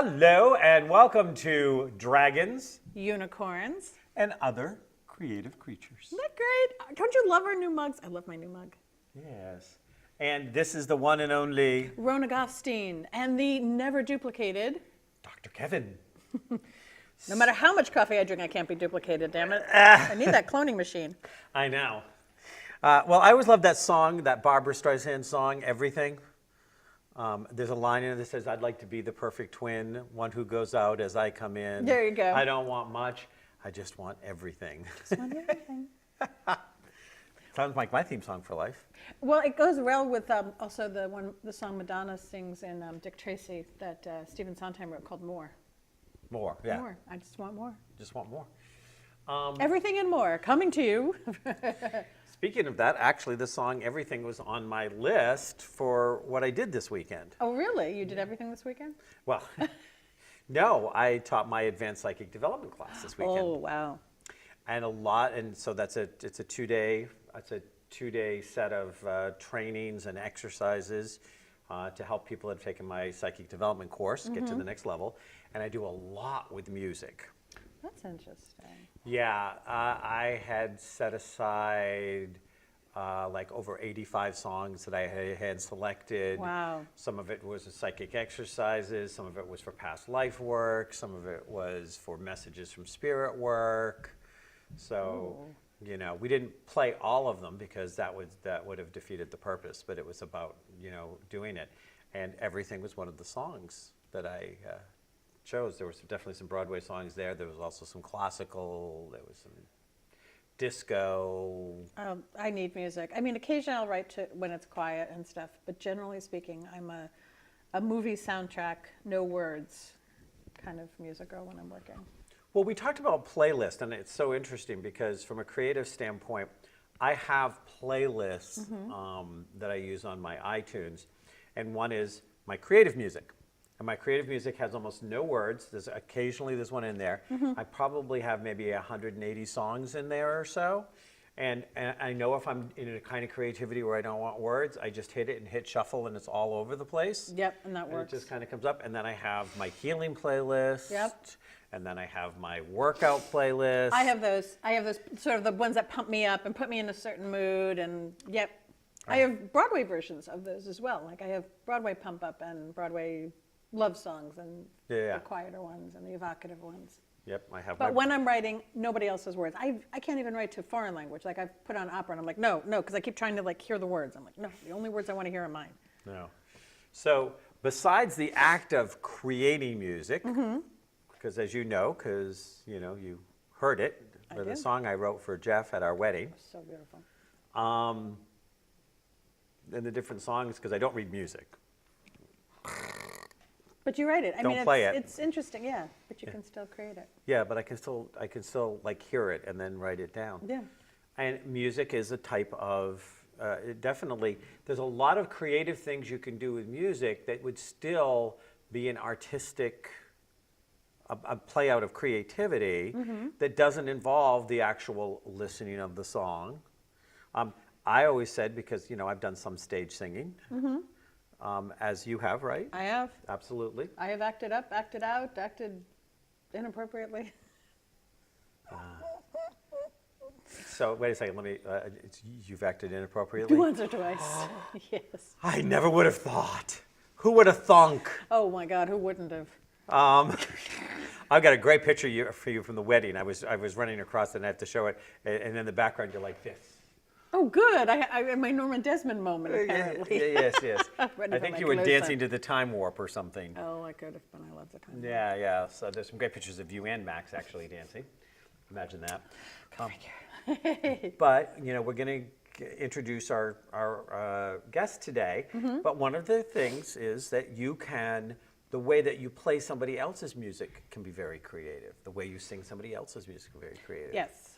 Hello and welcome to Dragons Unicorns. and Other Creative Creatures. Isn't that great? Don't you love our new mugs? I love my new mug. Yes. And this is the one and only Rona Gofstein and the never duplicated. Dr. Kevin. No matter how much coffee I drink, I can't be duplicated, damn it. I need that cloning machine. I know. Well, I always love that song, that Barbra Streisand song, Everything. There's a line in it that says, I'd like to be the perfect twin, one who goes out as I come in. There you go. I don't want much, I just want everything. Just want everything. Sounds like my theme song for life. Well, it goes well with also the song Madonna sings in Dick Tracy that Stephen Sondheim wrote called More. More, yeah. More. I just want more. Just want more. Everything and more coming to you. Speaking of that, actually, the song Everything was on my list for what I did this weekend. Oh, really? You did everything this weekend? Well, no, I taught my advanced psychic development class this weekend. Oh, wow. And so it's a two-day set of trainings and exercises to help people that have taken my psychic development course get to the next level. And I do a lot with music. That's interesting. Yeah, I had set aside like over 85 songs that I had selected. Wow. Some of it was psychic exercises, some of it was for past life work, some of it was for messages from spirit work. So, you know, we didn't play all of them because that would have defeated the purpose, but it was about, you know, doing it. And Everything was one of the songs that I chose. There were definitely some Broadway songs there. There was also some classical. There was some disco. I need music. I mean, occasionally I'll write when it's quiet and stuff, but generally speaking, I'm a movie soundtrack, no words kind of music girl when I'm working. Well, we talked about playlist, and it's so interesting because from a creative standpoint, I have playlists that I use on my iTunes, and one is my creative music. And my creative music has almost no words. Occasionally there's one in there. I probably have maybe 180 songs in there or so. And I know if I'm in a kind of creativity where I don't want words, I just hit it and hit shuffle and it's all over the place. Yep, and that works. It just kind of comes up. And then I have my healing playlist. Yep. And then I have my workout playlist. I have those sort of the ones that pump me up and put me in a certain mood, and yep. I have Broadway versions of those as well. Like I have Broadway pump up and Broadway love songs and the quieter ones and the evocative ones. Yep, I have. But when I'm writing, nobody else has words. I can't even write to foreign language. Like I've put on opera and I'm like, no, because I keep trying to like hear the words. I'm like, no, the only words I want to hear are mine. No. So besides the act of creating music, because as you know, you heard it, the song I wrote for Jeff at our wedding. So beautiful. And the different songs, because I don't read music. But you write it. I mean, play it. It's interesting, yeah. But you can still create it. Yeah, but I can still like hear it and then write it down. Yeah. And music is a type of definitely. There's a lot of creative things you can do with music that would still be an artistic, a play out of creativity that doesn't involve the actual listening of the song. I always said, because I've done some stage singing. As you have, right? I have. Absolutely. I have acted up, acted out, acted inappropriately. So wait a second. You've acted inappropriately? Once or twice. Yes. I never would have thought. Who would have thunk? Oh my God, who wouldn't have? I've got a great picture for you from the wedding. I was running across and I have to show it, and in the background you're like this. Oh, good. I had my Norman Desmond moment, apparently. Yes. I Ready for think my you were close-up. dancing to the time warp or something. Oh, I could have been. I love the time. Yeah. So there's some great pictures of you and Max actually dancing. Imagine that. But we're going to introduce our guest today. But one of the things is that the way that you play somebody else's music can be very creative. The way you sing somebody else's music can be very creative. Yes.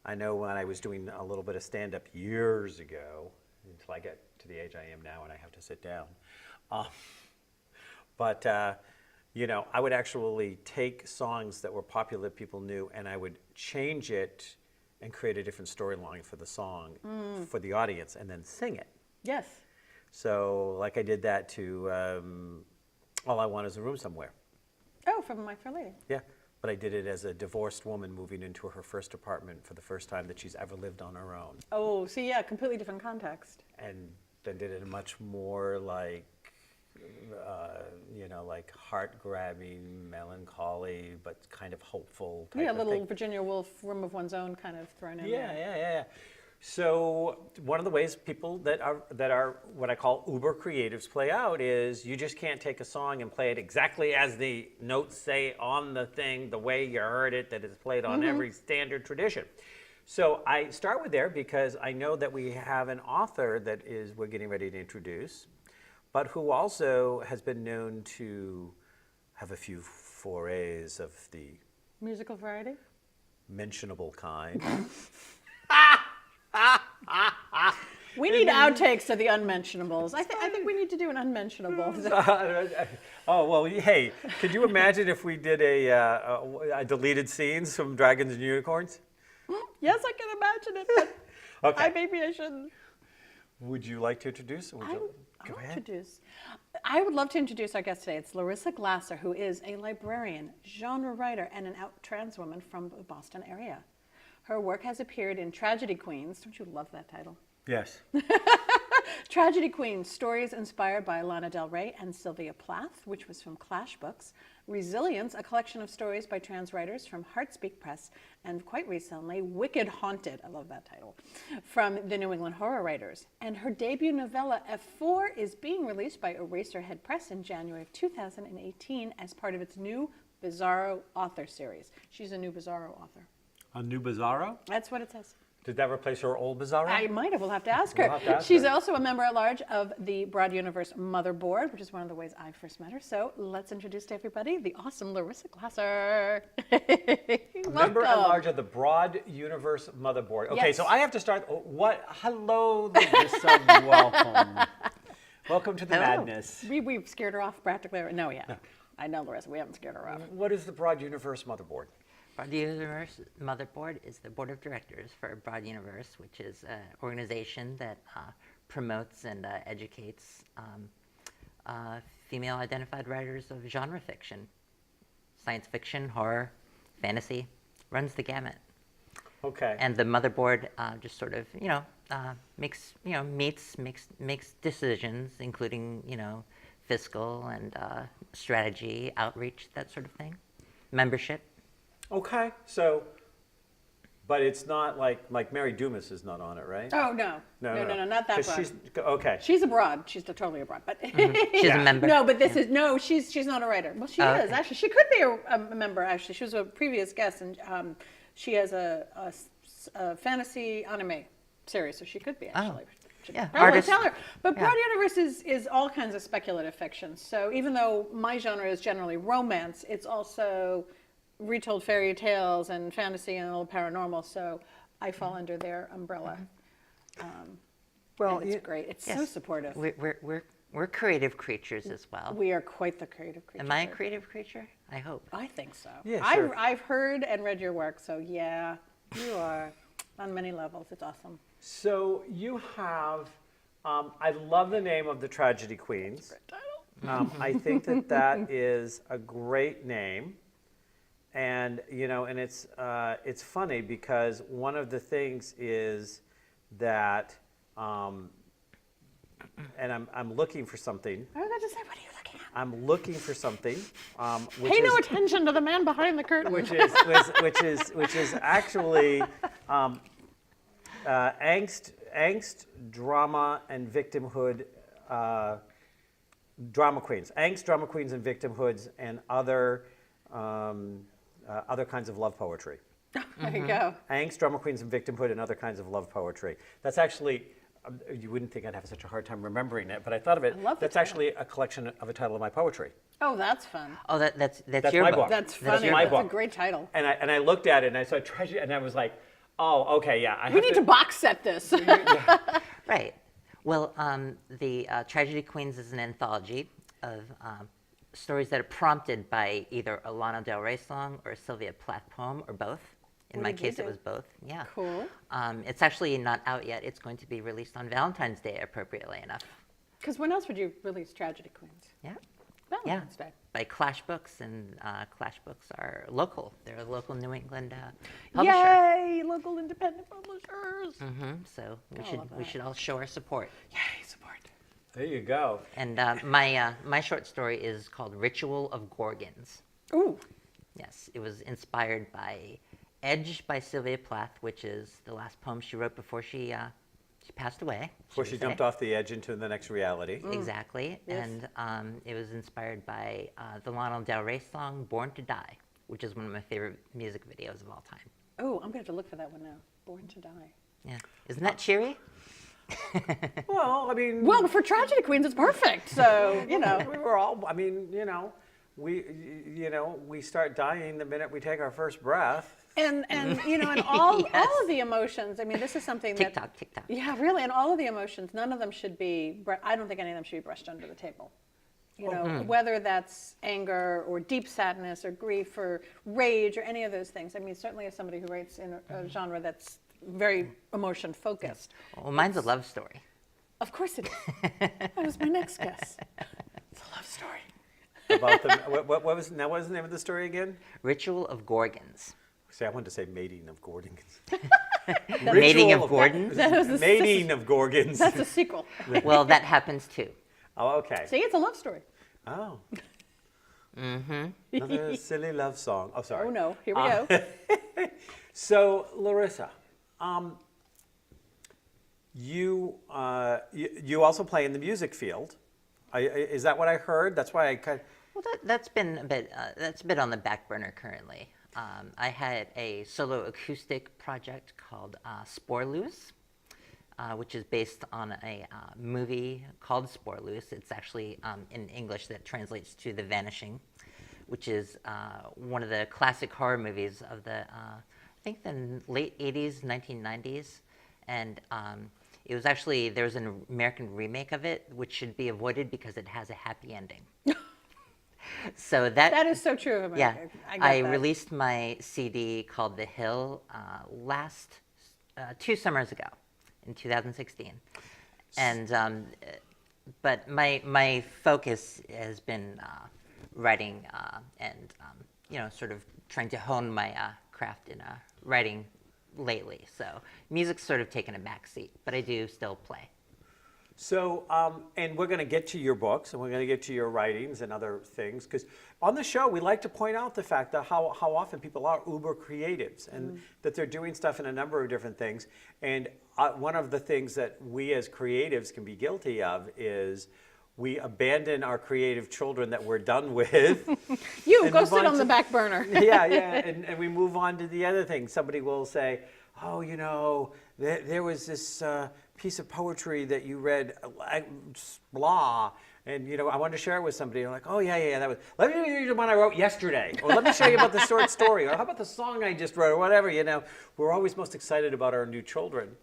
I know when I was doing a little bit of stand-up years ago, until I get to the age I am now and I have to sit down. But I would actually take songs that were popular that people knew, and I would change it and create a different storyline for the song for the audience, and then sing it. Yes. So like I did that to All I Want Is a Room Somewhere. Oh, from My Fair Lady. Yeah, but I did it as a divorced woman moving into her first apartment for the first time that she's ever lived on her own. Oh, see, yeah, completely different context. And then did it in much more like, like heart-grabbing, melancholy, but kind of hopeful type Yeah, a of little thing. Virginia Woolf, Room of One's Own kind of thrown in Yeah, there. yeah. So one of the ways people that are what I call uber creatives play out is you just can't take a song and play it exactly as the notes say on the thing, the way you heard it, that it's played on every standard tradition. So I start with there because I know that we have an author that we're getting ready to introduce, but who also has been known to have a few forays of the Musical variety? mentionable kind. We need outtakes of the unmentionables. I think we need to do an unmentionables. Oh, well, hey, could you imagine if we did a deleted scenes from Dragons and Unicorns? Yes, I can imagine it, but Okay. maybe I shouldn't. Would you like to introduce? Go ahead. I would love to introduce our guest today. It's Larissa Glasser, who is a librarian, genre writer, and an out trans woman from the Boston area. Her work has appeared in Tragedy Queens. Don't you love that title? Yes. Tragedy Queens, stories inspired by Lana Del Rey and Sylvia Plath, which was from Clash Books. Resilience, a collection of stories by trans writers from Heartspeak Press, and quite recently, Wicked Haunted, I love that title, from the New England Horror Writers. And her debut novella, F4, is being released by Eraserhead Press in January of 2018 as part of its new Bizarro author series. She's a new Bizarro author. A new Bizarro? That's what it says. Did that replace her old Bizarro? I might have. We'll have to ask her. We'll have to ask She's her. also a member at large of the Broad Universe Motherboard, which is one of the ways I first met her. So let's introduce to everybody the awesome Larissa Glasser. Member at Welcome. large of the Broad Universe Motherboard. Okay, Yes. so I have to start. Hello, Larissa. Welcome. Welcome to the Hello. madness. We've scared her off practically. No, yeah. I know, Larissa. We haven't scared her off. What is the Broad Universe Motherboard? Broad Universe Motherboard is the board of directors for Broad Universe, which is an organization that promotes and educates female-identified writers of genre fiction, science fiction, horror, fantasy, runs the gamut. Okay. And the motherboard just sort of, makes decisions, including, fiscal and strategy, outreach, that sort of thing, membership. Okay, so, but it's not like Mary Dumas is not on it, right? Oh, no. No, not that 'Cause broad. Okay. She's abroad. She's totally abroad. But She's a member. No, but she's not a writer. Well, she is, actually. She could be a member, actually. She was a previous guest, and she has a fantasy anime series, so she could be, actually. Should Yeah, probably artist. tell her. But Yeah. Broad Universe is all kinds of speculative fiction. So even though my genre is generally romance, it's also retold fairy tales and fantasy and a little paranormal. So I fall under their umbrella. Well, And it's great. It's so Yes. supportive. We're creative creatures as well. We are quite the creative creatures. Am I a creative creature? I hope. I think so. Yeah, sure. I've heard and read your work, so yeah, you are on many levels. It's awesome. So you have, I love the name of the Tragedy Queens. I think that is a great name. And, and it's funny because one of the things is that, and I'm looking for something. I was about to say, what are you looking at? I'm looking for something. Which Pay no is, attention to the man behind the curtain. which is actually angst, drama, and victimhood. Drama queens, angst, drama queens, and victimhoods, and other kinds of love poetry. There you go. Angst, drama queens, and victimhood, and other kinds of love poetry. That's actually, you wouldn't think I'd have such a hard time remembering it, but I thought of it. I love the That's actually a collection of a title of my poetry. Oh, that's fun. Oh, that's That's your my book. book. That's That's funny. my That's a book. great title. And I looked at it and I saw Tragedy, and I was like, oh, okay, yeah. We need to box set this. Right. Well, the Tragedy Queens is an anthology of stories that are prompted by either a Lana Del Rey song or a Sylvia Plath poem, or both. In What my did you case, it do? was both. Yeah. Cool. It's actually not out yet. It's going to be released on Valentine's Day, appropriately enough. Because when else would you release Tragedy Queens? Yeah. Valentine's Day. by Clash Books, and Clash Books are local. They're a local New England publisher. Yay, local independent publishers. So love we that. should all show our support. Yay, support. There you go. And my short story is called Ritual of Gorgons. Ooh. Yes, it was inspired by Edge by Sylvia Plath, which is the last poem she wrote before she passed away. Before she jumped off the edge into the next reality. Exactly. Yes. And it was inspired by the Lana Del Rey song Born to Die, which is one of my favorite music videos of all time. Oh, I'm going to have to look for that one now. Born to Die. Yeah. Isn't that cheery? Well, I mean, Well, for tragedy queens, it's perfect. So, you know. we were all, I mean, we start dying the minute we take our first breath. And you know, and all Yes. of the emotions. I mean, this is something that. TikTok. Yeah, really, and all of the emotions. None of them should be. I don't think any of them should be brushed under the table. You know, whether that's anger or deep sadness or grief or rage or any of those things. I mean, certainly as somebody who writes in a genre that's very emotion focused. Well, mine's a love story. Of course it is. That was my next guess. It's a love story. About the, what was the name of the story again? Ritual of Gorgons. See, I wanted to say mating of Gorgons. Mating of Ritual Gordons? That was the Mating of Gorgons. That's a sequel. Well, that happens too. Oh, okay. See, it's a love story. Oh. Another silly love song. Oh, sorry. Oh no, here we go. So, Larissa, you also play in the music field. Is that what I heard? That's why I kind. Well, that's been a bit on the back burner currently. I had a solo acoustic project called Sporloose, which is based on a movie called Sporloose. It's actually in English that translates to The Vanishing, which is one of the classic horror movies of the I think the late 80s, 1990s, and it was actually there was an American remake of it, which should be avoided because it has a happy ending. So That is so true of yeah, America. I get that. released my CD called The Hill last 2 summers ago, in 2016, and but my focus has been writing and sort of trying to hone my craft in writing lately. So music's sort of taken a back seat, but I do still play. So, and we're going to get to your books, and we're going to get to your writings and other things, because on the show we like to point out the fact that how often people are uber creatives, and that they're doing stuff in a number of different things. And one of the things that we as creatives can be guilty of is we abandon our creative children that we're done with. You and go move sit on to- the back burner. yeah, and we move on to the other thing. Somebody will say, oh, there was this piece of poetry that you read, blah, and I wanted to share it with somebody. You're like, oh yeah, that was. Let me read you the one I wrote yesterday, or let me show you about the short story, or how about the song I just wrote, or whatever. We're always most excited about our new children,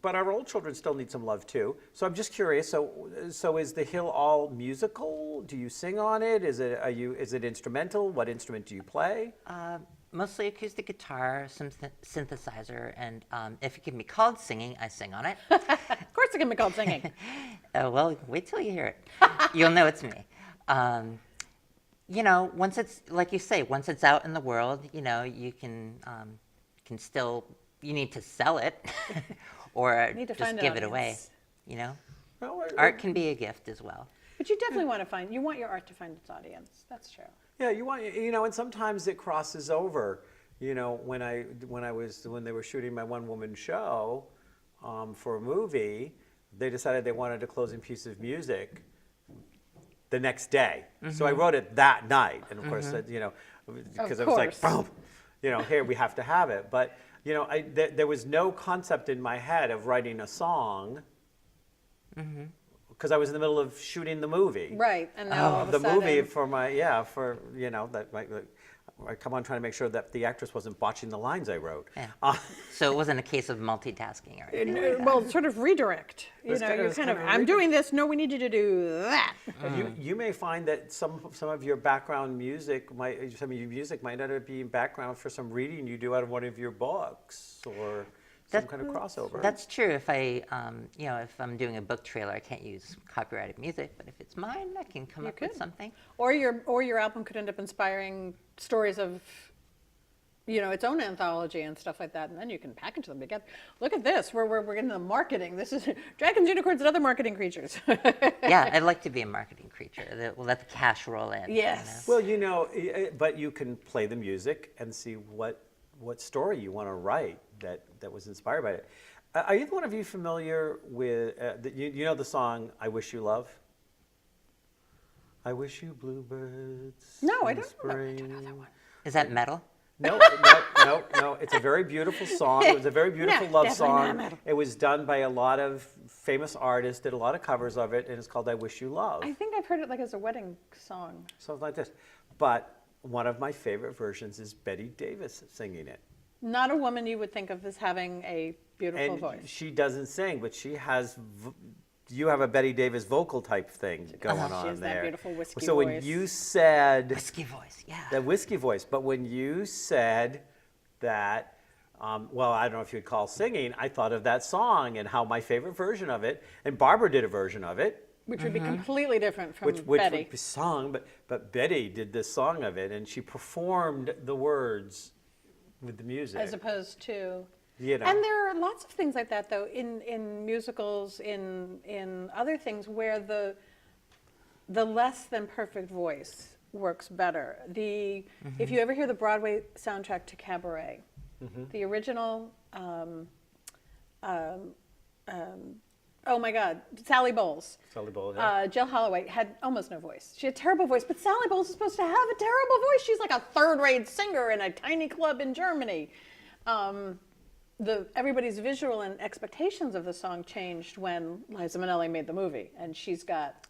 but our old children still need some love too. So I'm just curious. So is The Hill all musical? Do you sing on it? Is it instrumental? What instrument do you play? Mostly acoustic guitar, some synthesizer, and if it can be called singing, I sing on it. Of course it can be called singing. Well, wait till you hear it. You'll know it's me. Once it's, like you say, once it's out in the world, you can still, you need to sell it or Need to just find an give it away, audience. Well, Art can be a gift as well. But you definitely want your art to find its audience. That's true. Yeah, you want and sometimes it crosses over. When they were shooting my one-woman show for a movie, they decided they wanted a closing piece of music the next day. So I wrote it that night, and of course, because I was like, boom, here we have to have it. But there was no concept in my head of writing a song. Because I was in the middle of shooting the movie. Right, and now all of a the sudden, movie I come on trying to make sure that the actress wasn't botching the lines I wrote. Yeah. So it wasn't a case of multitasking or anything like that. well, sort of redirect. It You're was kind of, kind of I'm doing this. No, we need you to do that. You may find that some of your background music might not be background for some reading you do out of one of your books, or some kind of crossover. That's true. If if I'm doing a book trailer, I can't use copyrighted music, but if it's mine, I can come up with something. Or your album could end up inspiring stories of, its own anthology and stuff like that, and then you can package them together. Look at this. We're getting the marketing. This is dragons, unicorns, and other marketing creatures. Yeah, I'd like to be a marketing creature. We'll let the cash roll in. Yes. Well, but you can play the music and see what story you want to write that was inspired by it. Are either one of you familiar with, the song "I Wish You Love"? I wish you bluebirds. No, I in the don't know that one. Is that metal? No. It's a very beautiful song. It was a very beautiful love song. It was done by a lot of famous artists, did a lot of covers of it, and it's called "I Wish You Love." I think I've heard it like as a wedding song. Something like this. But one of my favorite versions is Betty Davis singing it. Not a woman you would think of as having a beautiful And voice. she doesn't sing, but she has. You have a Betty Davis vocal type thing going on there. She has that beautiful whiskey so voice. when you said Whiskey voice, yeah. the whiskey voice, but when you said that, well, I don't know if you'd call singing. I thought of that song and how my favorite version of it, and Barbara did a version of it, Which would be completely different from which Betty. would be sung, but Betty did this song of it, and she performed the words with the music. As opposed to... You know. And there are lots of things like that, though, in musicals, in other things, where the less than perfect voice works better. If you ever hear the Broadway soundtrack to Cabaret, the original, oh my God, Sally Bowles. Sally Bowles, yeah. Jill Holloway had almost no voice. She had a terrible voice, but Sally Bowles is supposed to have a terrible voice. She's like a third-rate singer in a tiny club in Germany. Everybody's visual and expectations of the song changed when Liza Minnelli made the movie, and she's got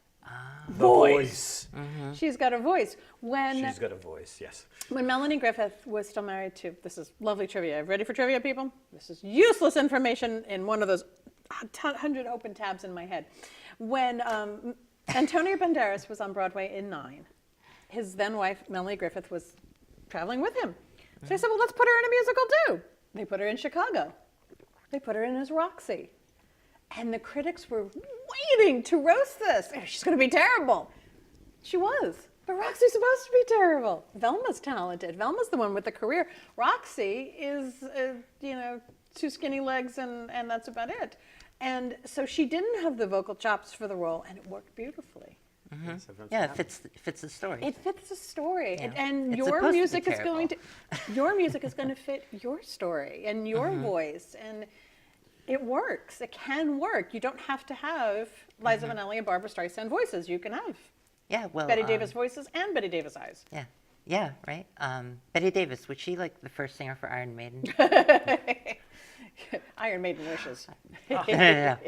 voice. She's got a voice. She's got a voice, yes. When Melanie Griffith was still married to, this is lovely trivia. Ready for trivia, people? This is useless information in one of those 100 open tabs in my head. When Antonio Banderas was on Broadway in 9, his then wife, Melanie Griffith, was traveling with him. So I said, well, let's put her in a musical too. They put her in Chicago. They put her in as Roxy. And the critics were waiting to roast this. She's going to be terrible. She was. But Roxy's supposed to be terrible. Velma's talented. Velma's the one with the career. Roxy is, two skinny legs and that's about it. And so she didn't have the vocal chops for the role, and it worked beautifully. Yeah, it fits the story. It fits the story, Yeah. and It's your supposed to be music is terrible. going to fit your story and your voice, and it works. It can work. You don't have to have Liza Minnelli and Barbra Streisand voices. You can have Betty Davis voices and Betty Davis eyes. Yeah, right. Betty Davis, was she like the first singer for Iron Maiden? Iron Maiden wishes. No.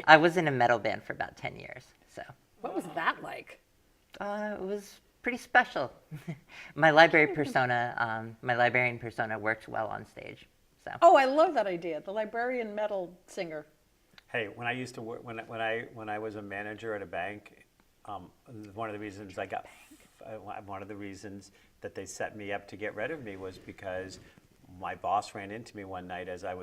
I was in a metal band for about 10 years, so. What was that like? It was pretty special. My librarian persona worked well on stage. So. Oh, I love that idea. The librarian metal singer. Hey, when I used to work, when I was a manager at a bank, one of the reasons that they set me up to get rid of me was because my boss ran into me one night as I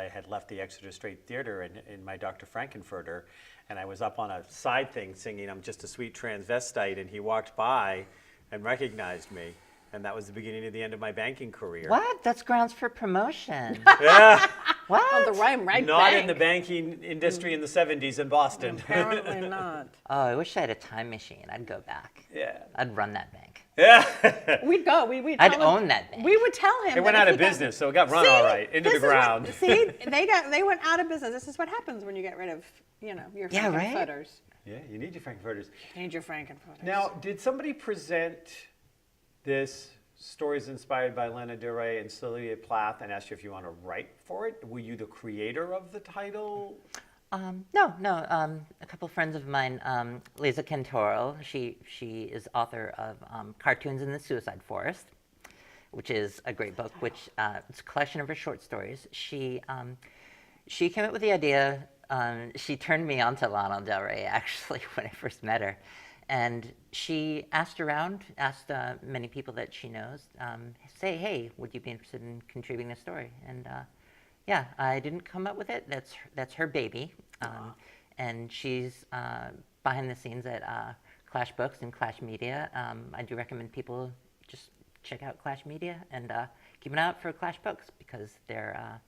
had left the Exeter Straight Theater in my Dr. Frankenfurter, and I was up on a side thing singing "I'm Just a Sweet Transvestite," and he walked by and recognized me, and that was the beginning of the end of my banking career. What? That's grounds for promotion. Yeah. What? On the right Not bank. in the banking industry in the 70s in Boston. Apparently not. Oh, I wish I had a time machine. I'd go back. Yeah. I'd run that bank. Yeah. We'd go. We'd I'd tell him- own that bank. We would tell him. It that went if out of he got- business, so it got run all right into the ground. They went out of business. This is what happens when you get rid of, your Yeah, right? Frankenfooters. Yeah, you need your Frankfurters. You need your Frankenfooters. Now, did somebody present this stories inspired by Lana Del Rey and Sylvia Plath and asked you if you want to write for it? Were you the creator of the title? No. A couple friends of mine, Lisa Cantorell, she is author of Cartoons in the Suicide Forest, which is a great book. Which it's a collection of her short stories. She came up with the idea. She turned me on to Lana Del Rey actually when I first met her, and she asked many people that she knows, say, hey, would you be interested in contributing a story? And Yeah, I didn't come up with it. That's her baby, and she's behind the scenes at Clash Books and Clash Media. I do recommend people just check out Clash Media and keep an eye out for Clash Books because they're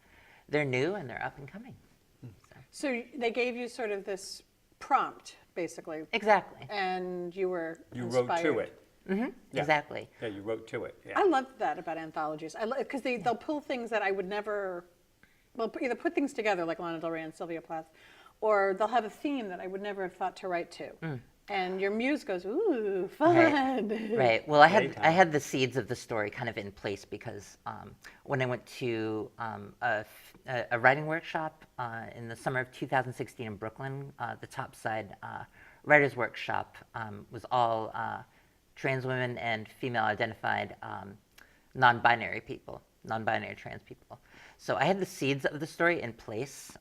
new and they're up and coming. So they gave you sort of this prompt, basically, Exactly. and you were You inspired. wrote to it. Mm-hmm. Yeah. Exactly. Yeah, you wrote to it. Yeah. I love that about anthologies. Because they'll pull things that I would never, well, either put things together like Lana Del Rey and Sylvia Plath, or they'll have a theme that I would never have thought to write to. And your muse goes, ooh, fun. Right. Well, I Anytime. had the seeds of the story kind of in place because when I went to a writing workshop in the summer of 2016 in Brooklyn, the Topside Writers Workshop was all trans women and female-identified non-binary people, non-binary trans people. So I had the seeds of the story in place.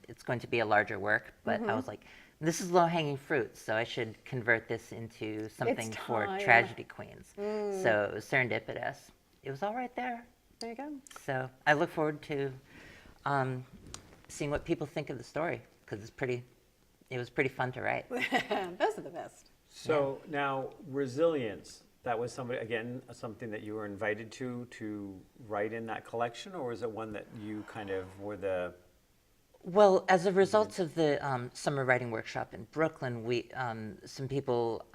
It's going to be a larger work, but I was like, this is low-hanging fruit, so I should convert this into something for time. tragedy queens. So it was serendipitous. It was all right there. There you go. So I look forward to seeing what people think of the story because it was pretty fun to write. Those are the best. So now resilience, that was something that you were invited to write in that collection, or was it one that you kind of were the... Well, as a result of the summer writing workshop in Brooklyn, some people,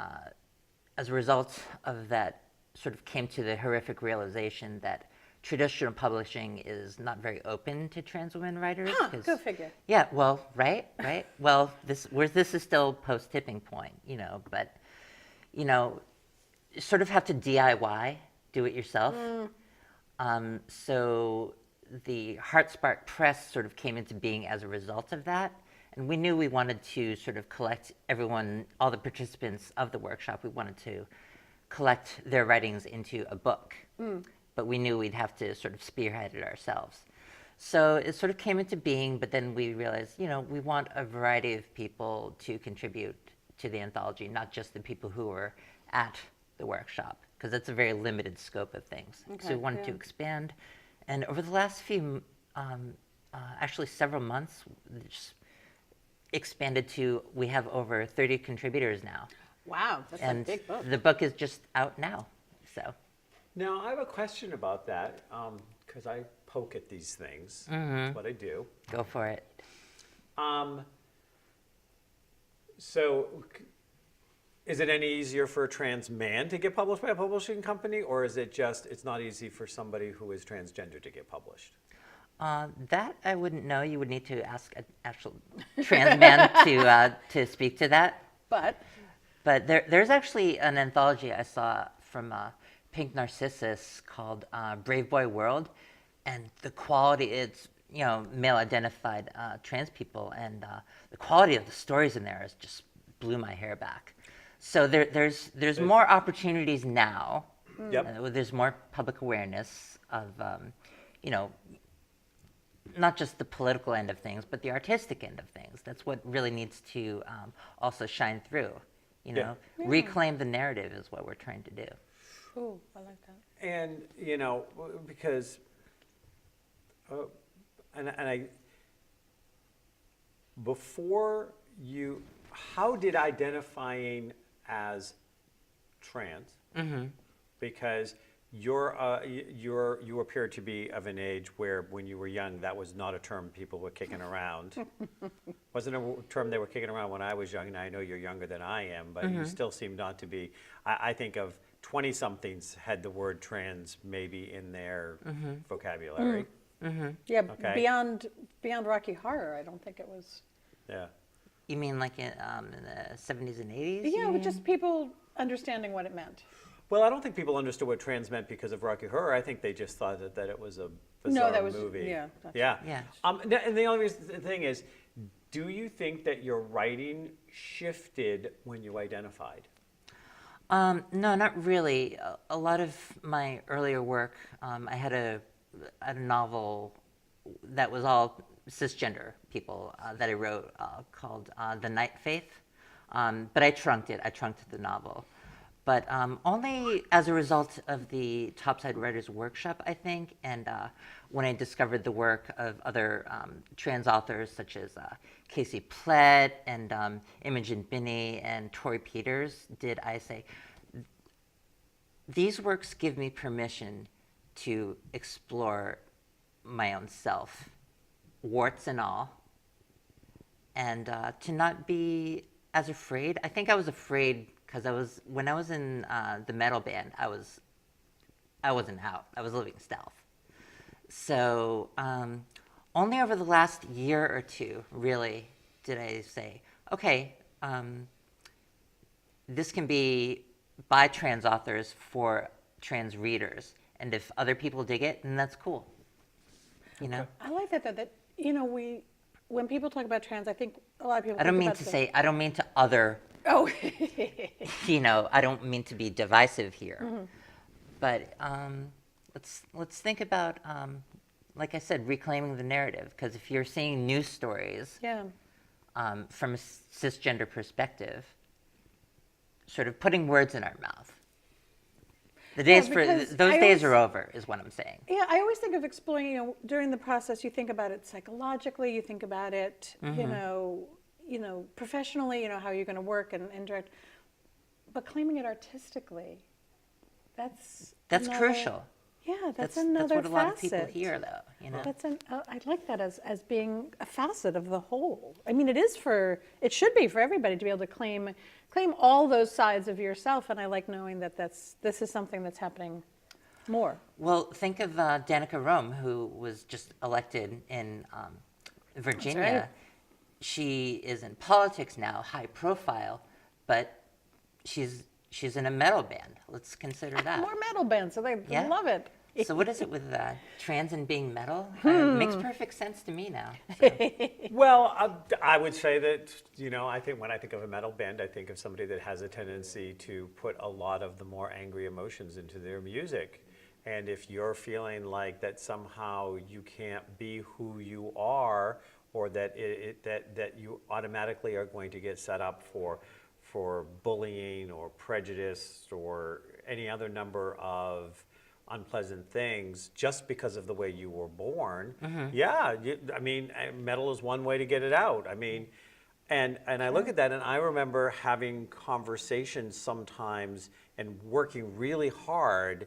as a result of that, sort of came to the horrific realization that traditional publishing is not very open to trans women writers. Go figure. Yeah, well, right. Well, this is still post-tipping point, but, you sort of have to DIY, do it yourself. So the Heartspark Press sort of came into being as a result of that. And we knew we wanted to sort of collect all the participants of the workshop, we wanted to collect their writings into a book. But we knew we'd have to sort of spearhead it ourselves. So it sort of came into being, but then we realized, we want a variety of people to contribute to the anthology, not just the people who were at the workshop, because that's a very limited scope of things. So we wanted to expand. And over the last few, actually several months, just expanded to, we have over 30 contributors now. Wow, that's a big book. The book is just out now, so. Now, I have a question about that, because I poke at these things. That's what I do. Go for it. So, is it any easier for a trans man to get published by a publishing company, or is it just, it's not easy for somebody who is transgender to get published? That I wouldn't know. You would need to ask an actual trans man to speak to that. But there's actually an anthology I saw from Pink Narcissus called Brave Boy World, and the quality, it's male-identified trans people, and the quality of the stories in there is just blew my hair back. So there's more opportunities now. Yep. There's more public awareness of not just the political end of things, but the artistic end of things. That's what really needs to also shine through. Reclaim the narrative is what we're trying to do. ooh, I like that. And, because, how did identifying as trans, because you appear to be of an age where when you were young, that was not a term people were kicking around. Wasn't a term they were kicking around when I was young, and I know you're younger than I am, but you still seem not to be. I think of 20-somethings had the word trans maybe in their vocabulary. Yeah, Okay. beyond Rocky Horror, I don't think it was. Yeah. You mean like in the 70s and 80s? Yeah, with just people understanding what it meant. Well, I don't think people understood what trans meant because of Rocky Horror. I think they just thought that it was a bizarre that was- movie. yeah, that's- Yeah. Yeah. And the only thing is, do you think that your writing shifted when you identified? No, not really. A lot of my earlier work, I had a novel that was all cisgender people that I wrote called The Night Faith, but I trunked it. I trunked the novel. but only as a result of the Topside Writers Workshop, I think, and when I discovered the work of other trans authors such as Casey Plett and Imogen Binney and Tori Peters, did I say, these works give me permission to explore my own self, warts and all, and to not be as afraid. I think I was afraid because when I was in the metal band, I wasn't out. I was living stealth. So only over the last year or two, really, did I say, okay, this can be by trans authors for trans readers, and if other people dig it, then that's cool. You know. I like that when people talk about trans, I think a lot of people. I don't mean to other. Oh. I don't mean to be divisive here, Mm-hmm. but let's think about, like I said, reclaiming the narrative. Because if you're seeing news stories, Yeah. From a cisgender perspective, sort of putting words in our mouth. The days because those I days always- are over, is what I'm saying. Yeah, I always think of exploring, during the process, you think about it psychologically, you think about it, professionally, how you're going to work and direct, but claiming it artistically, that's another- crucial. Yeah, that's That's another what a lot of people facet. hear, though. I like that as being a facet of the whole. I mean, it should be for everybody to be able to claim all those sides of yourself, and I like knowing that this is something that's happening more. Well, think of Danica Rome, who was just elected in Virginia. That's right. She is in politics now, high profile, but she's in a metal band. Let's consider that. More metal bands, so they Yeah. love it. So what is it with trans and being metal? Makes perfect sense to me now. So. Well, I would say that, I think when I think of a metal band, I think of somebody that has a tendency to put a lot of the more angry emotions into their music. And if you're feeling like that somehow you can't be who you are, or that that you automatically are going to get set up for bullying or prejudice or any other number of unpleasant things just because of the way you were born. Yeah, metal is one way to get it out. And I look at that and I remember having conversations sometimes and working really hard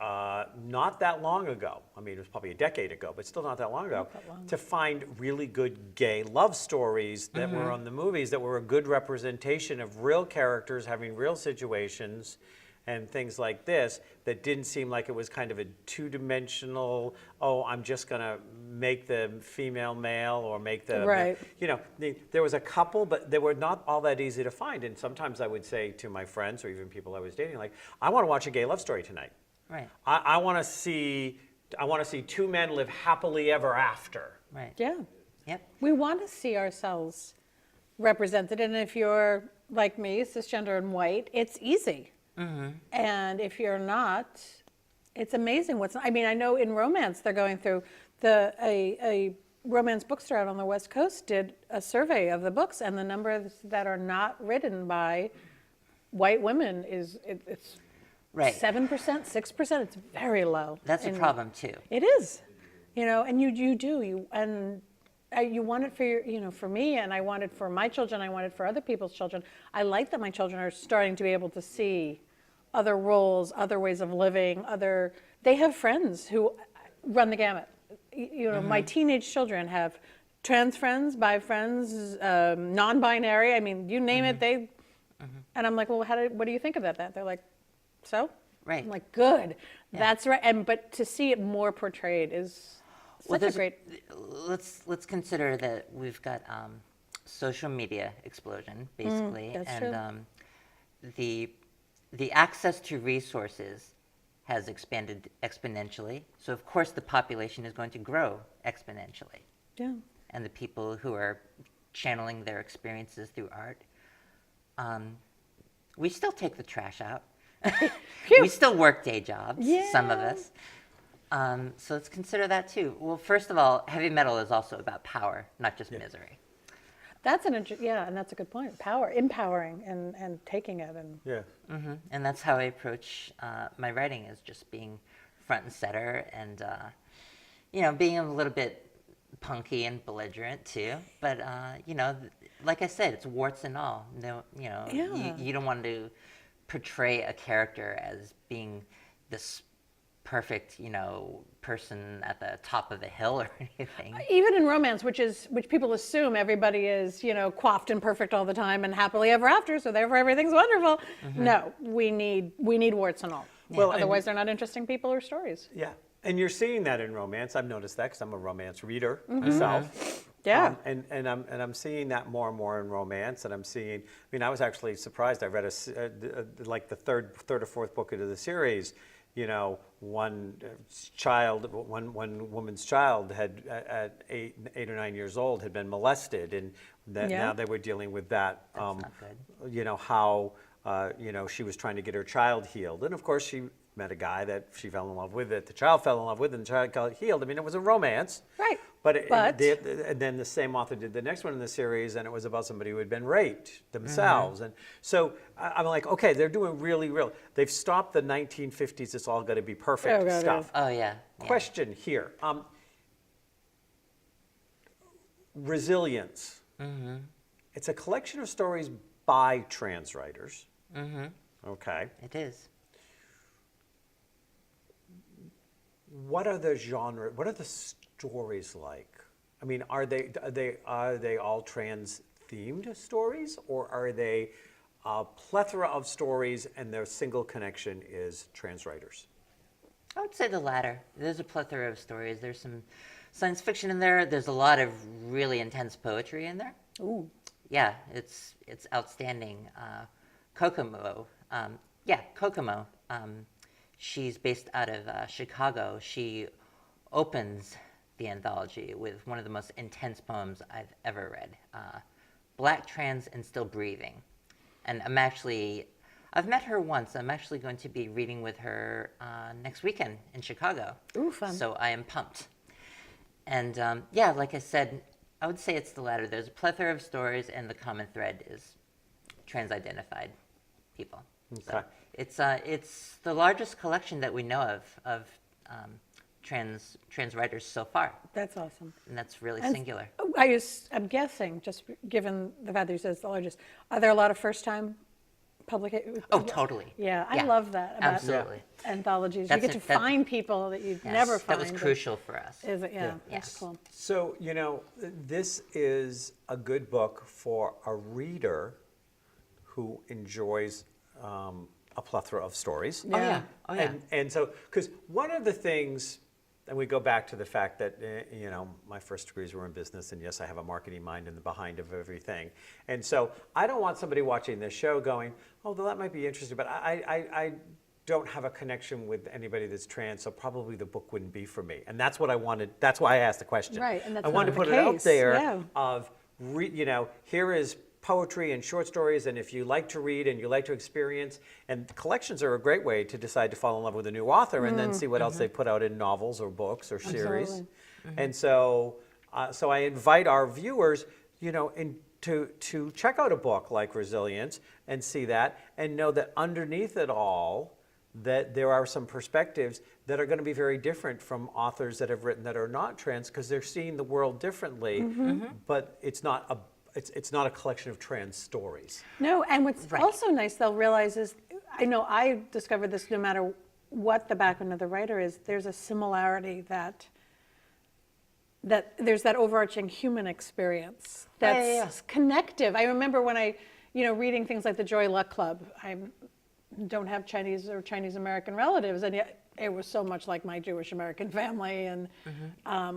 not that long ago. It was probably a decade ago, but still not that long ago, to find really good gay love stories that were on the movies that were a good representation of real characters having real situations and things like this that didn't seem like it was kind of a two-dimensional, I'm just going to make the female male or make the... Right. There was a couple, but they were not all that easy to find. And sometimes I would say to my friends or even people I was dating, like, I want to watch a gay love story tonight. Right. I want to see two men live happily ever after. Right. Yeah. Yep. We want to see ourselves represented, and if you're like me, cisgender and white, it's easy. And if you're not, it's amazing I know in romance they're going through a romance bookstore out on the West Coast did a survey of the books, and the numbers that are not written by white women it's Right. 7%, 6%. It's very low. That's a problem too. It is, and you want it for for me, and I want it for my children. I want it for other people's children. I like that my children are starting to be able to see other roles, other ways of living. They have friends who run the gamut. My teenage children have trans friends, bi friends, non-binary. You name it. And I'm like, well, what do you think about that? They're like, so? Right. I'm like, good. Yeah. That's right. But to see it more portrayed is such a great... Let's consider that we've got social media explosion, basically. That's and the access to resources has expanded exponentially. So, of course, the population is going to grow exponentially. Yeah. And the people who are channeling their experiences through art. We still take the trash out. We still work day jobs, some of us. So let's consider that too. Well, first of all, heavy metal is also about power, not just misery. That's and that's a good point. Empowering and taking it and Yeah. And that's how I approach my writing, is just being front and center, and being a little bit punky and belligerent too. But like I said, it's warts and all. No, you don't want to portray a character as being this perfect, person at the top of the hill or anything. even in romance, which people assume everybody is, coiffed and perfect all the time and happily ever after, so therefore everything's wonderful. No, we need warts and all. Well, Otherwise, they're not interesting people or stories. Yeah. And you're seeing that in romance. I've noticed that because I'm a romance reader myself. Yeah. And I'm seeing that more and more in romance. And I was actually surprised. I read like the third or fourth book of the series. One woman's child had at 8 or 9 years old had been molested, and now they were dealing with that. That's not good. How she was trying to get her child healed, and of course she met a guy that she fell in love with, that the child fell in love with, and the child got healed. I mean, it was a romance. Right. And then the same author did the next one in the series, and it was about somebody who had been raped themselves. And so I'm like, okay, they're doing they've stopped the 1950s, it's all got to be perfect stuff. Oh, yeah. Question here. Resilience. It's a collection of stories by trans writers. Okay. It is. What are the genre? What are the stories like? I mean, are they all trans themed stories, or are they a plethora of stories and their single connection is trans writers? I would say the latter. There's a plethora of stories. There's some science fiction in there. There's a lot of really intense poetry in there. Ooh. Yeah, it's outstanding. Kokomo. Kokomo. She's based out of Chicago. She opens the anthology with one of the most intense poems I've ever read, Black, Trans, and Still Breathing. And I've met her once. I'm actually going to be reading with her next weekend in Chicago. Ooh, fun. So I am pumped. And like I said, I would say it's the latter. There's a plethora of stories, and the common thread is trans-identified people. Okay. So it's the largest collection that we know of trans writers so far, That's awesome. and that's really And singular. I'm guessing, just given the fact that you said it's the largest, are there a lot of first-time publications? Oh, totally. Yeah, I love that about Absolutely. anthologies. That's you get to find people that you'd Yes, never find. that was crucial for us. Is it? Yeah, Yeah. that's Yes. cool. So, this is a good book for a reader who enjoys a plethora of stories. Oh yeah. Oh yeah. And so, because one of the things, and we go back to the fact that, my first degrees were in business, and yes, I have a marketing mind in the behind of everything. And so I don't want somebody watching this show going, oh, well, that might be interesting, but I don't have a connection with anybody that's trans, so probably the book wouldn't be for me. And that's what I wanted, that's why I asked the question. Right, and that's I wanted to not put the it out case, there yeah. of, here is poetry and short stories, and if you like to read and you like to experience, and collections are a great way to decide to fall in love with a new author and then see what else they put out in novels or books or series. Absolutely. And so I invite our viewers, to check out a book like Resilience and see that, and know that underneath it all, that there are some perspectives that are going to be very different from authors that have written that are not trans, because they're seeing the world differently, but it's not a collection of trans stories. No, and what's Right. also nice they'll realize is, I know I discovered this no matter what the background of the writer is, there's a similarity that there's that overarching human experience that's yeah. connective. I remember when I, reading things like the Joy Luck Club, I don't have Chinese or Chinese American relatives, and yet it was so much like my Jewish American family. And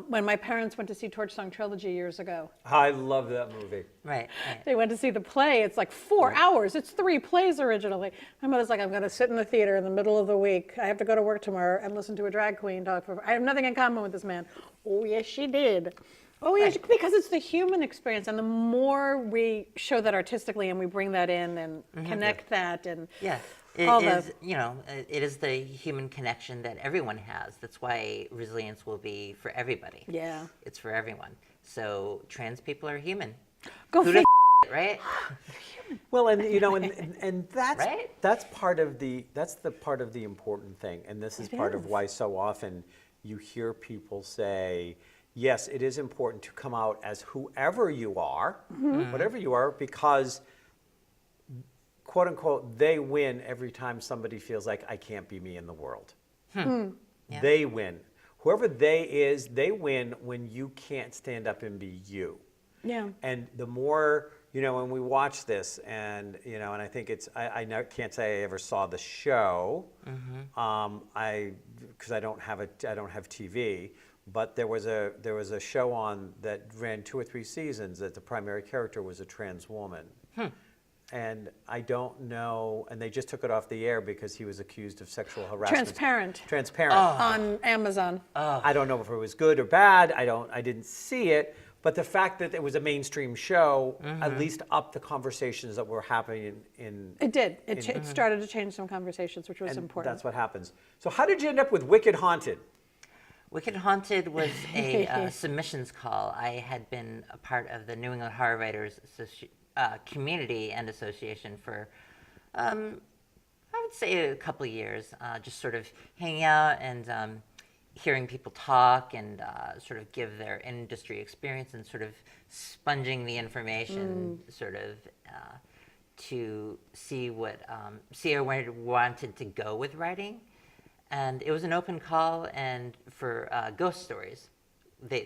when my parents went to see Torch Song Trilogy years ago, I love that movie. Right. they went to see the play. It's like 4 hours. It's 3 plays originally. My mother's like, I'm going to sit in the theater in the middle of the week. I have to go to work tomorrow and listen to a drag queen talk for. I have nothing in common with this man. Oh, yes, she did. Oh, yes, because it's the human experience. And the more we show that artistically and we bring that in and connect that and Yeah. all It is the human connection that everyone has. That's why Resilience will be for everybody. Yeah. It's for everyone. So trans people are human. Go Who'd figure. have right? Well, and you know, and that's Right? that's part of the part of the important thing, and this is It part of is. why so often you hear people say, yes, it is important to come out as whoever you are, whatever you are, because quote unquote they win every time somebody feels like I can't be me in the world. Yeah. They win. Whoever they is, they win when you can't stand up and be you. Yeah. And the more, you know, when we watch this, and you know, and I think it's, can't say I ever saw the show, because I don't have TV, but there was a show on that ran 2 or 3 seasons that the primary character was a trans woman. And I don't know, and they just took it off the air because he was accused of sexual harassment. Transparent. Transparent. On Amazon. I don't know if it was good or bad. I didn't see it, but the fact that it was a mainstream show at least upped the conversations that were happening in. It did. It started to change some conversations, which was and important. that's what happens. So how did you end up with Wicked Haunted? Wicked Haunted was a submissions call. I had been a part of the New England Horror Writers Community and Association for, I would say, a couple of years, just sort of hanging out and hearing people talk and sort of give their industry experience and sort of sponging the information, sort of to see where I wanted to go with writing. And it was an open call, and for ghost stories. New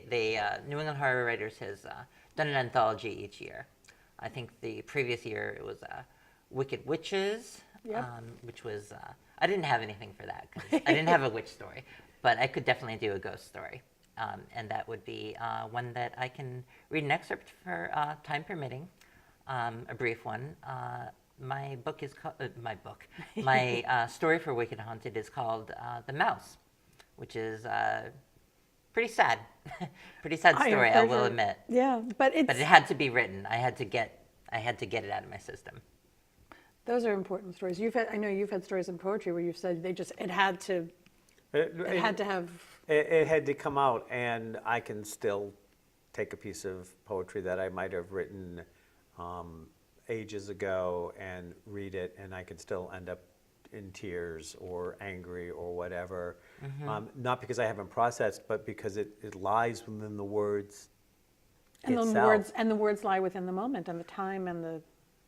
England Horror Writers has done an anthology each year. I think the previous year it was Wicked Witches, which was, I didn't have anything for that because I didn't have a witch story, but I could definitely do a ghost story. And that would be one that I can read an excerpt for time permitting, a brief one. My book is called, my story for Wicked Haunted is called The Mouse, which is pretty sad. Pretty sad story, I will admit. Yeah, but it had to be written. I had to get it out of my system. those are important stories. I know you've had stories in poetry where you've said it had to have. It had to come out, and I can still take a piece of poetry that I might have written ages ago and read it, and I can still end up in tears or angry or whatever. Not because I haven't processed, but because it lies within the words itself. The words lie within the moment and the time and the.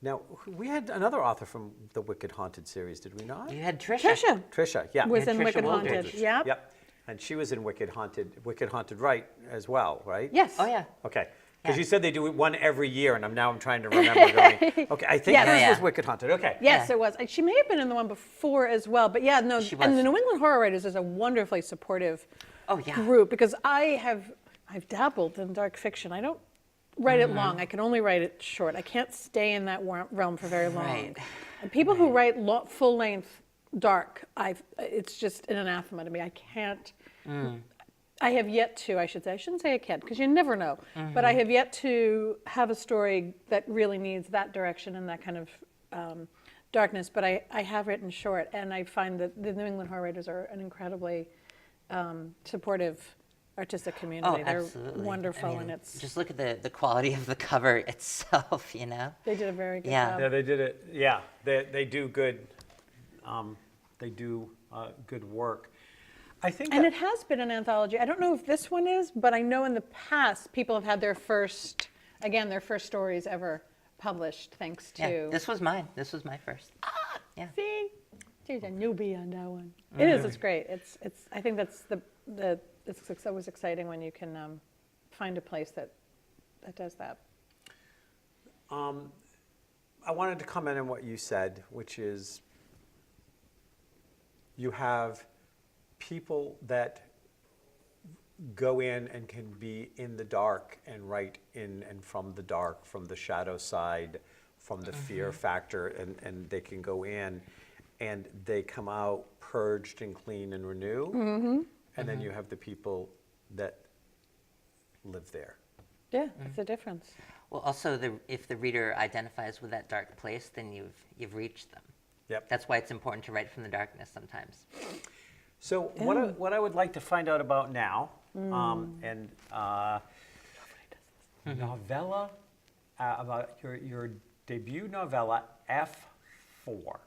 Now, we had another author from the Wicked Haunted series, did we not? You had Trisha. Trisha, yeah. Was in Trisha Wicked Woolridge. Haunted. Yep. Yep. And she was in Wicked Haunted Right as well, right? Yes. Oh yeah. Okay. Because Yeah. you said they do one every year, and I'm trying to remember going, okay, I think Yes. this Yeah. was Wicked Haunted. Okay. Yes, Yeah. it was. She may have been in the one before as well, but yeah, no. She And was. the New England Horror Writers is a wonderfully supportive Oh yeah. group because I've dabbled in dark fiction. I don't write it long. I can only write it short. I can't stay in that realm for very long. Right. And people who write full length dark, it's just an anathema to me. I can't. I have yet to, I shouldn't say I can't, because you never know. But I have yet to have a story that really needs that direction and that kind of darkness. But I have written short, and I find that the New England Horror Writers are an incredibly supportive artistic community. They're absolutely. wonderful, I mean, and it's just look at the quality of the cover itself. You know. they did a very good Yeah. job. Yeah, they did it. Yeah, they do good. They do good work. I think. And that- it has been an anthology. I don't know if this one is, but I know in the past people have had their first stories ever published thanks to. Yeah. This was mine. This was my first. Yeah. See, she's a newbie on that one. It is. It's great. It's. I think that's it's always exciting when you can find a place that does that. I wanted to comment on what you said, which is you have people that go in and can be in the dark and write in and from the dark, from the shadow side, from the fear factor, and they can go in and they come out purged and clean and renew. And then you have the people that live there. Yeah, it's a difference. Well, also, if the reader identifies with that dark place, then you've reached them. Yep. That's why it's important to write from the darkness sometimes. So what I would like to find out about now, and novella about your debut novella, F4.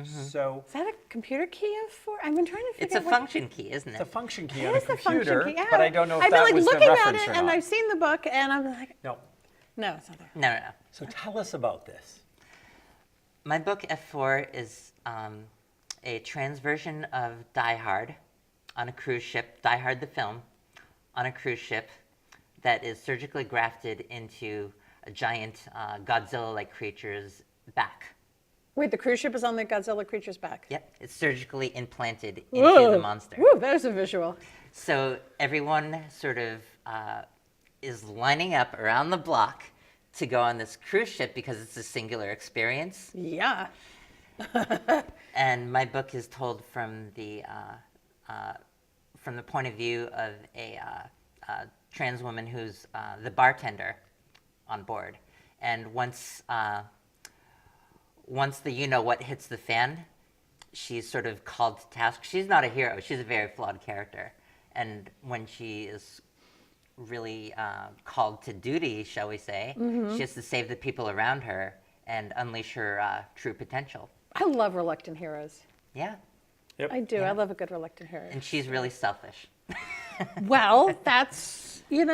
So Is that a computer key of 4? I've been trying to figure It's a out what- function key, isn't it's a it? function key It on a is the function computer, key. Yeah. but I don't know if I've that been was like the looking at reference it, or and not. I've seen the book, and I'm like, No. no, it's not there. No. So tell us about this. My book F4 is a trans version of Die Hard on a cruise ship, Die Hard the film, on a cruise ship that is surgically grafted into a giant Godzilla-like creature's back. Wait, the cruise ship is on the Godzilla creature's back. Yep, it's surgically implanted into the monster. Woo, there's a visual. So everyone sort of is lining up around the block to go on this cruise ship because it's a singular experience. Yeah. And my book is told from the point of view of a trans woman who's the bartender on board. And once the you-know-what hits the fan, she's sort of called to task. She's not a hero. She's a very flawed character. And when she is really called to duty, shall we say, she has to save the people around her and unleash her true potential. I love reluctant heroes. Yeah. Yep. I do. Yeah. I love a good reluctant hero. And she's really selfish. Well, that's, I mean, You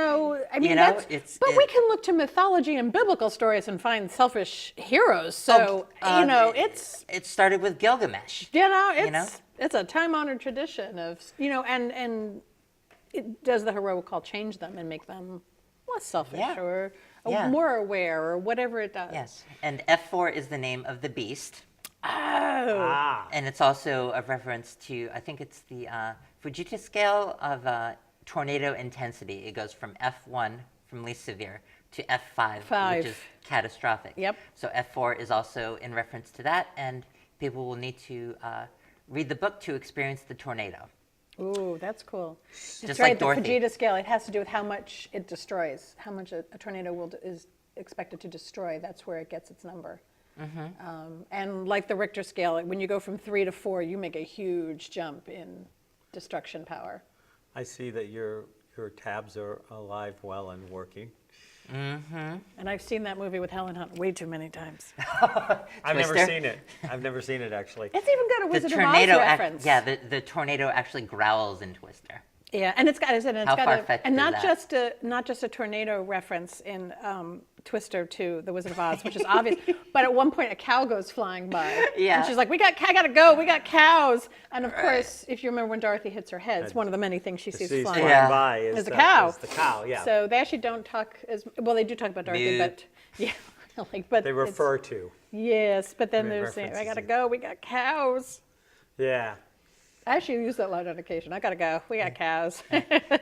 know, that's, but we can look to mythology and biblical stories and find selfish heroes. So, It started with Gilgamesh. It's a time-honored tradition of, and it does the heroic call change them and make them less selfish Yeah. or Yeah. more aware or whatever it does. Yes. And F4 is the name of the beast. Oh. And it's also a reference to, I think it's the Fujita scale of tornado intensity. It goes from F1, from least severe, to F5, Five. which is catastrophic. Yep. So F4 is also in reference to that, and people will need to read the book to experience the tornado. Ooh, that's cool. Just That's like right, the Dorothy. Fujita scale, it has to do with how much it destroys, how much a tornado is expected to destroy. That's where it gets its number. And like the Richter scale, when you go from 3 to 4, you make a huge jump in destruction power. I see that your tabs are alive, well, and working. And I've seen that movie with Helen Hunt way too many times. I've never Twister? seen it. I've never seen it, actually. It's even got a The Wizard of Oz tornado, reference. the tornado actually growls in Twister. Yeah, and it's got, as I said, and it's How got far-fetched and is not just a tornado reference in Twister to the Wizard of Oz, which is obvious. But at one point, a cow goes flying by, Yeah. and she's like, I gotta go. We got cows." And of course, if you remember when Dorothy hits her head, it's one of the many things she sees Sees flying. Yeah. by is There's a the- cow. is the cow, yeah. So they actually don't talk as well. They do talk about Dorothy, Mute. but yeah, but They it's- refer to. Yes, but then Great they're saying, "I references. gotta go. We got cows." Yeah. I actually use that line on occasion. I gotta go. We got cows.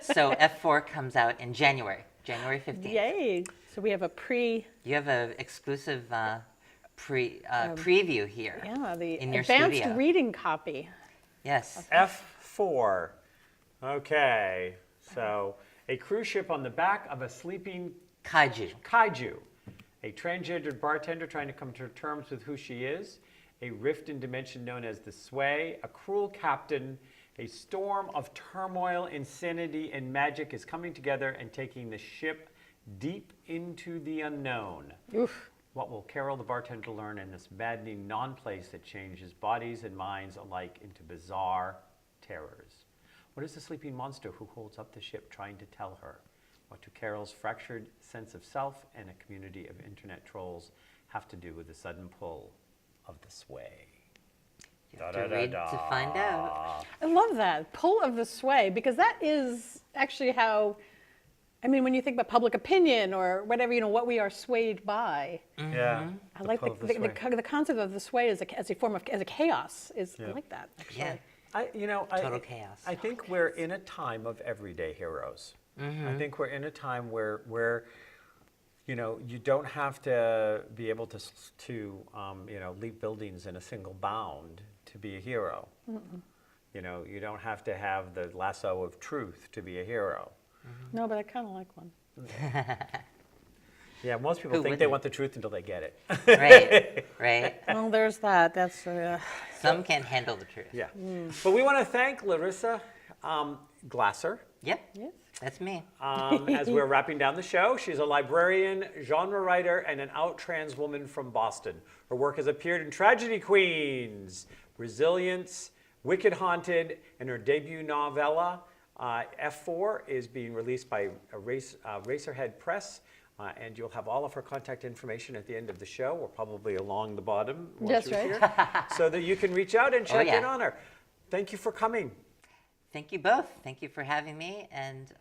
So F4 comes out in January 15th. Yay! So we have a You have an exclusive preview here. the in your advanced studio. reading copy. Yes. F4. Okay. So, a cruise ship on the back of a sleeping Kaiju. kaiju. A transgendered bartender trying to come to terms with who she is. A rift in dimension known as the Sway. A cruel captain. A storm of turmoil, insanity, and magic is coming together and taking the ship deep into the unknown. Oof. What will Carol the bartender learn in this maddening non-place that changes bodies and minds alike into bizarre terrors? What is the sleeping monster who holds up the ship trying to tell her? What do Carol's fractured sense of self and a community of internet trolls have to do with the sudden pull of the Sway? You have to read to find out. I love that pull of the sway because that is actually how. I mean, when you think about public opinion or whatever, what we are swayed by. Yeah. I like pull of the sway. concept of the sway as a form of as a chaos. I like that actually. Yeah. Total chaos. I think we're in a time of everyday heroes. I think we're in a time where you don't have to be able to leap buildings in a single bound to be a hero. You don't have to have the lasso of truth to be a hero. No, but I kind of like one. Yeah, most people Who think they wouldn't? want the truth until they get it. Right. Well, there's that. That's Some can't handle the truth. Yeah. But we want to thank Larissa Glasser Yep. yes. That's me. As we're wrapping down the show, she's a librarian, genre writer, and an out trans woman from Boston. Her work has appeared in Tragedy Queens, Resilience, Wicked Haunted, and her debut novella, F4, is being released by Racerhead Press. And you'll have all of her contact information at the end of the show, or probably along the bottom once That's you're right. here, so that you can reach out and check in yeah. on her. Thank you for coming. Thank you both. Thank you for having me. And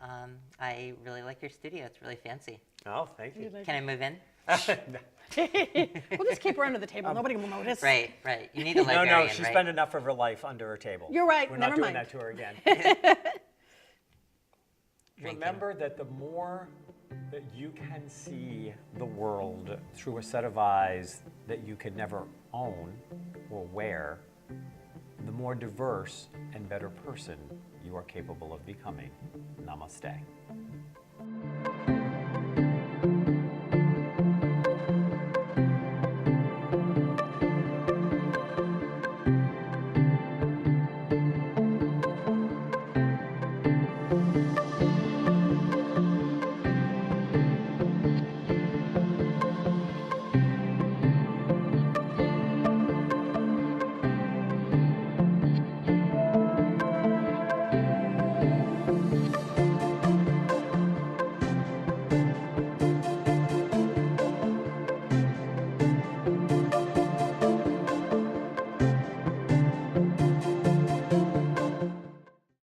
I really like your studio. It's really fancy. Oh, thank you. Can I move in? We'll just keep her under the table. Nobody will notice. Right, right. You need a No, librarian, no, she right? spent enough of her life under her table. You're right. We're Never not doing mind. that to her again. Drinking. Remember that the more that you can see the world through a set of eyes that you could never own or wear, the more diverse and better person you are capable of becoming. Namaste.